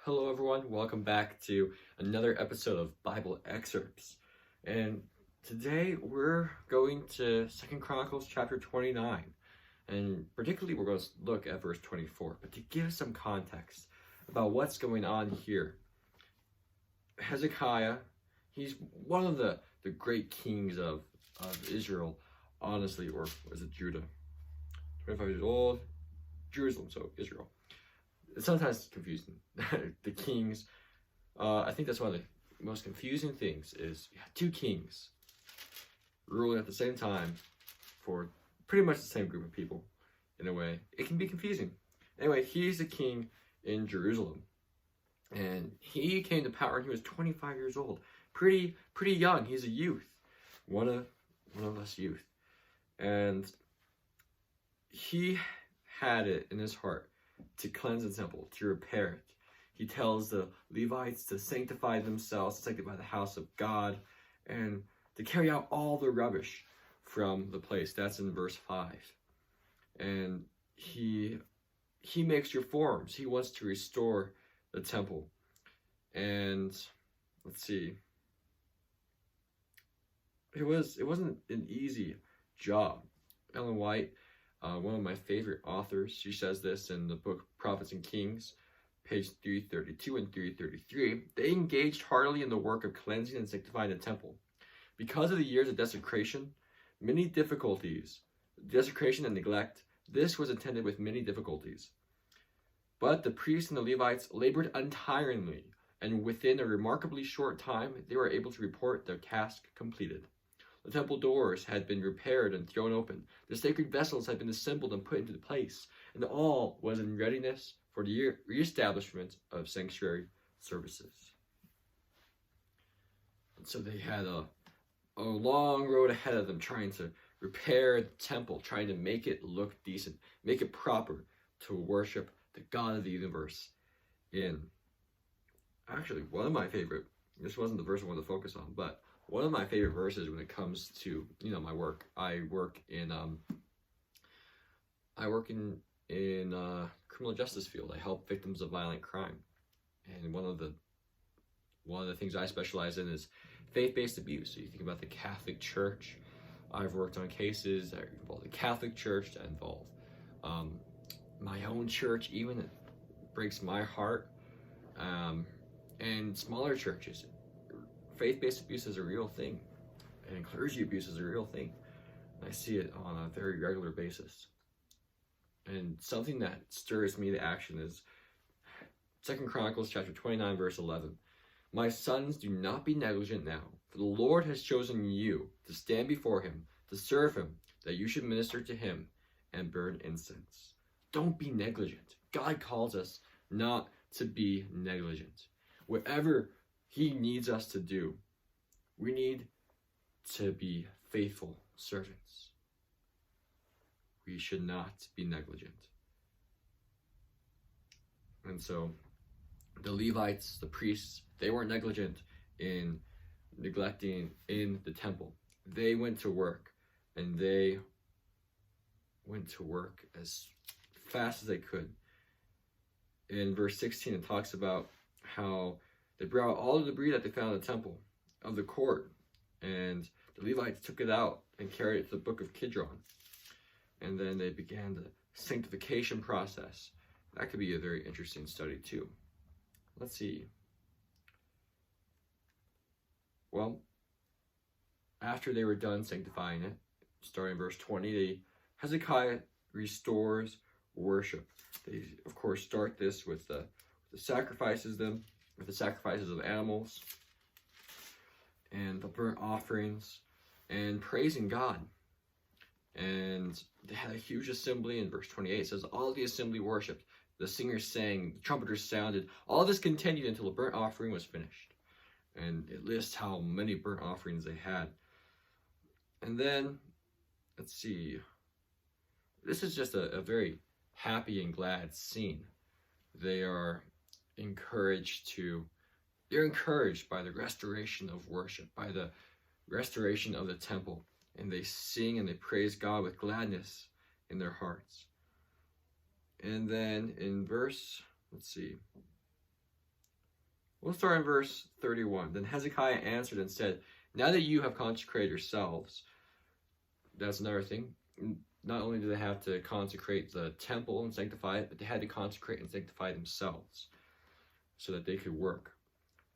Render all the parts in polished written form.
Hello everyone, welcome back to another episode of Bible Excerpts. And today we're going to 2 Chronicles chapter 29. And particularly we're going to look at verse 24. But to give some context about what's going on here, Hezekiah, he's one of the great kings of Israel, honestly, or was it Judah? 25 years old, Jerusalem, so Israel. It's sometimes confusing. The kings, I think that's one of the most confusing things is you have two kings ruling at the same time for pretty much the same group of people in a way. It can be confusing. Anyway, he's the king in Jerusalem. And he came to power when he was 25 years old. Pretty young. He's a youth. One of us youth. And he had it in his heart to cleanse the temple, to repair it. He tells the Levites to sanctify themselves, to sanctify the house of God, and to carry out all the rubbish from the place. That's in verse 5. And he makes reforms. He wants to restore the temple. And let's see. It wasn't an easy job. Ellen White, one of my favorite authors, she says this in the book Prophets and Kings, page 332 and 333. They engaged heartily in the work of cleansing and sanctifying the temple. Because of the years of desecration, desecration and neglect, this was attended with many difficulties. But the priests and the Levites labored untiringly, and within a remarkably short time, they were able to report their task completed. The temple doors had been repaired and thrown open. The sacred vessels had been assembled and put into place, and all was in readiness for the reestablishment of sanctuary services. And so they had a long road ahead of them trying to repair the temple, trying to make it look decent, make it proper to worship the God of the universe in. Actually, one of my favorite, this wasn't the verse I wanted to focus on, but one of my favorite verses when it comes to, my work. I work in criminal justice field. I help victims of violent crime. And one of the things I specialize in is faith-based abuse. So you think about the Catholic Church. I've worked on cases that involve the Catholic Church, that involve my own church, even. It breaks my heart. And smaller churches. Faith-based abuse is a real thing, and clergy abuse is a real thing. I see it on a very regular basis. And something that stirs me to action is 2 Chronicles chapter 29, verse 11. My sons, do not be negligent now, for the Lord has chosen you to stand before him, to serve him, that you should minister to him and burn incense. Don't be negligent. God calls us not to be negligent. Whatever he needs us to do, we need to be faithful servants. We should not be negligent. And so the Levites, the priests, they weren't negligent in neglecting in the temple. They went to work, and they went to work as fast as they could. In verse 16, it talks about how they brought out all the debris that they found in the temple of the court, and the Levites took it out and carried it to the book of Kidron. And then they began the sanctification process. That could be a very interesting study too. Let's see. Well, after they were done sanctifying it, starting in verse 20, Hezekiah restores worship. They, of course, start this with the sacrifices of animals and the burnt offerings and praising God. And they had a huge assembly. In verse 28 it says, all the assembly worshipped, the singers sang, the trumpeters sounded. All this continued until the burnt offering was finished. And it lists how many burnt offerings they had. And then, let's see, this is just a very happy and glad scene. They're encouraged by the restoration of worship, by the restoration of the temple, and they sing and they praise God with gladness in their hearts. And then in verse, let's see, We'll start in verse 31. Then Hezekiah answered and said, now that you have consecrated yourselves, that's another thing. Not only do they have to consecrate the temple and sanctify it, but they had to consecrate and sanctify themselves so that they could work.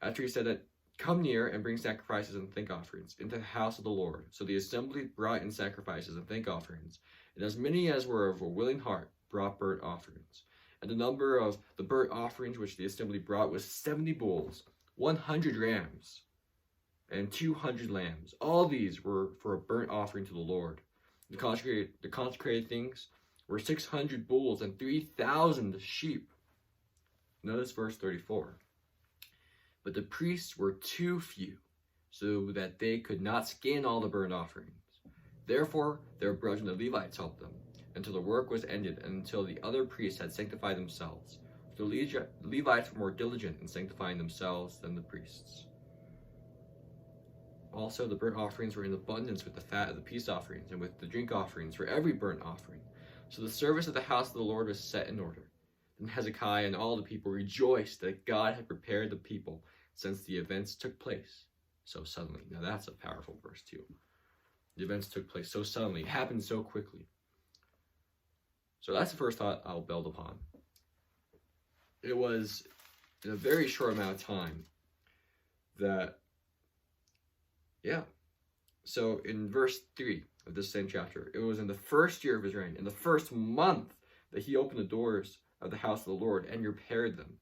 After he said that, come near and bring sacrifices and thank offerings into the house of the Lord. So the assembly brought in sacrifices and thank offerings, and as many as were of a willing heart brought burnt offerings. And the number of the burnt offerings which the assembly brought was 70 bulls, 100 rams, and 200 lambs. All these were for a burnt offering to the Lord. The consecrated things were 600 bulls and 3,000 sheep. Notice verse 34. But the priests were too few, so that they could not skin all the burnt offerings. Therefore, their brethren the Levites helped them, until the work was ended, and until the other priests had sanctified themselves. The Levites were more diligent in sanctifying themselves than the priests. Also, the burnt offerings were in abundance with the fat of the peace offerings, and with the drink offerings for every burnt offering. So the service of the house of the Lord was set in order. Then Hezekiah and all the people rejoiced that God had prepared the people, since the events took place so suddenly. Now that's a powerful verse too. The events took place so suddenly. It happened so quickly. So that's the first thought I'll build upon. It was in a very short amount of time that, So in verse 3 of this same chapter, it was in the first year of his reign, in the first month, that he opened the doors of the house of the Lord and repaired them.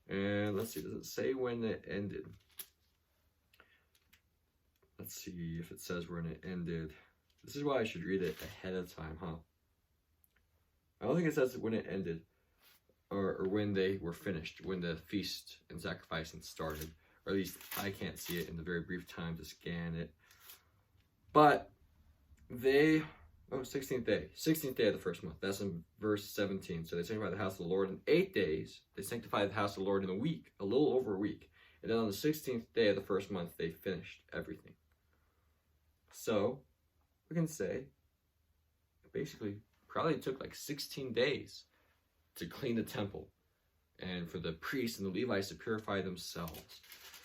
And let's see, does it say when it ended? Let's see if it says when it ended. This is why I should read it ahead of time, huh? I don't think it says when it ended, or when they were finished, when the feast and sacrificing started. Or at least I can't see it in the very brief time to scan it. But they, 16th day of the first month. That's in verse 17. So they sanctified the house of the Lord in 8 days. They sanctified the house of the Lord in a week, a little over a week. And then on the 16th day of the first month, they finished everything. So we can say, it basically probably took like 16 days to clean the temple and for the priests and the Levites to purify themselves.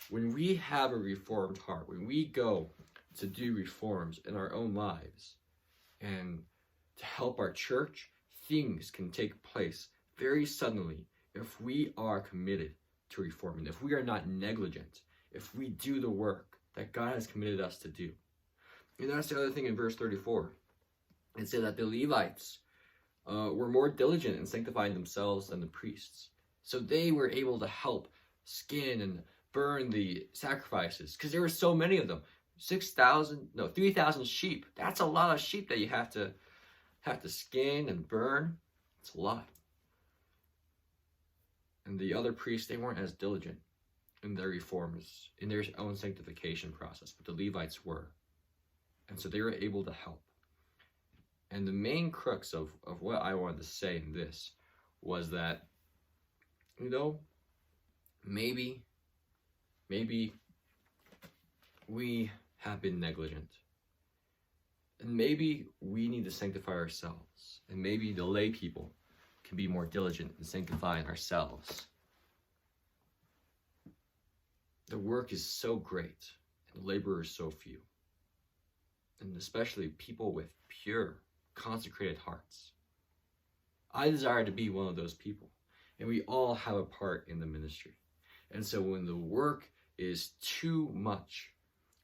When we have a reformed heart, when we go to do reforms in our own lives and to help our church, things can take place very suddenly if we are committed to reforming, if we are not negligent, if we do the work that God has committed us to do. And that's the other thing in verse 34. It said that the Levites were more diligent in sanctifying themselves than the priests. So they were able to help skin and burn the sacrifices because there were so many of them. 3,000 sheep. That's a lot of sheep that you have to skin and burn. It's a lot. And the other priests, they weren't as diligent in their reforms, in their own sanctification process, but the Levites were. And so they were able to help. And the main crux of what I wanted to say in this was that, maybe we have been negligent. And maybe we need to sanctify ourselves. And maybe the lay people can be more diligent in sanctifying ourselves. The work is so great, and the laborers so few. And especially people with pure, consecrated hearts. I desire to be one of those people. And we all have a part in the ministry. And so when the work is too much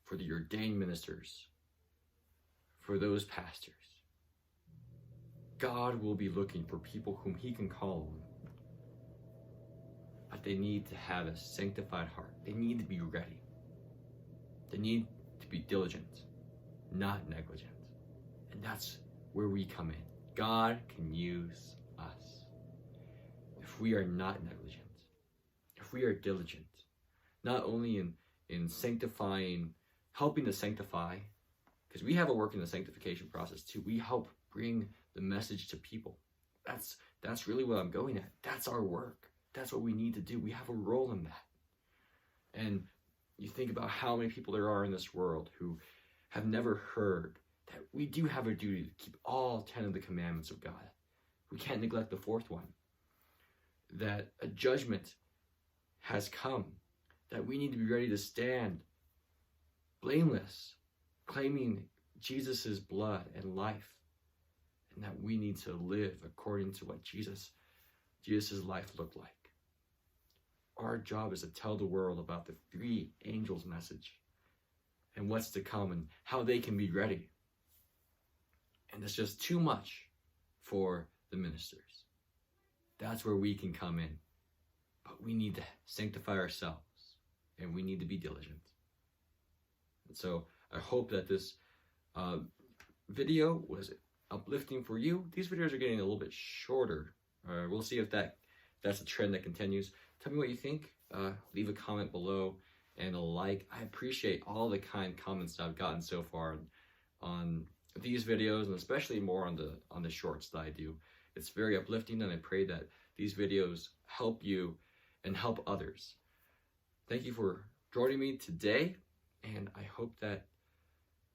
for the ordained ministers, for those pastors, God will be looking for people whom he can call on. But they need to have a sanctified heart. They need to be ready. They need to be diligent, not negligent. And that's where we come in. God can use us if we are not negligent, if we are diligent, not only in sanctifying, helping to sanctify, because we have a work in the sanctification process too. We help bring the message to people. That's really what I'm going at. That's our work. That's what we need to do. We have a role in that. And you think about how many people there are in this world who have never heard that we do have a duty to keep all 10 of the commandments of God. We can't neglect the fourth one. That a judgment has come that we need to be ready to stand blameless, claiming Jesus' blood and life, and that we need to live according to what Jesus' life looked like. Our job is to tell the world about the three angels' message and what's to come and how they can be ready. And it's just too much for the ministers. That's where we can come in. But we need to sanctify ourselves, and we need to be diligent. And so I hope that this video was uplifting for you. These videos are getting a little bit shorter. We'll see if that's a trend that continues. Tell me what you think. Leave a comment below and a like. I appreciate all the kind comments that I've gotten so far on these videos, and especially more on the shorts that I do. It's very uplifting, and I pray that these videos help you and help others. Thank you for joining me today, and I hope that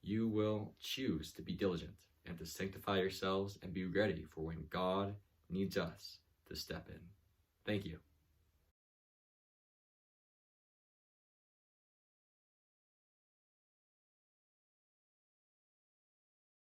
you will choose to be diligent and to sanctify yourselves and be ready for when God needs us to step in. Thank you.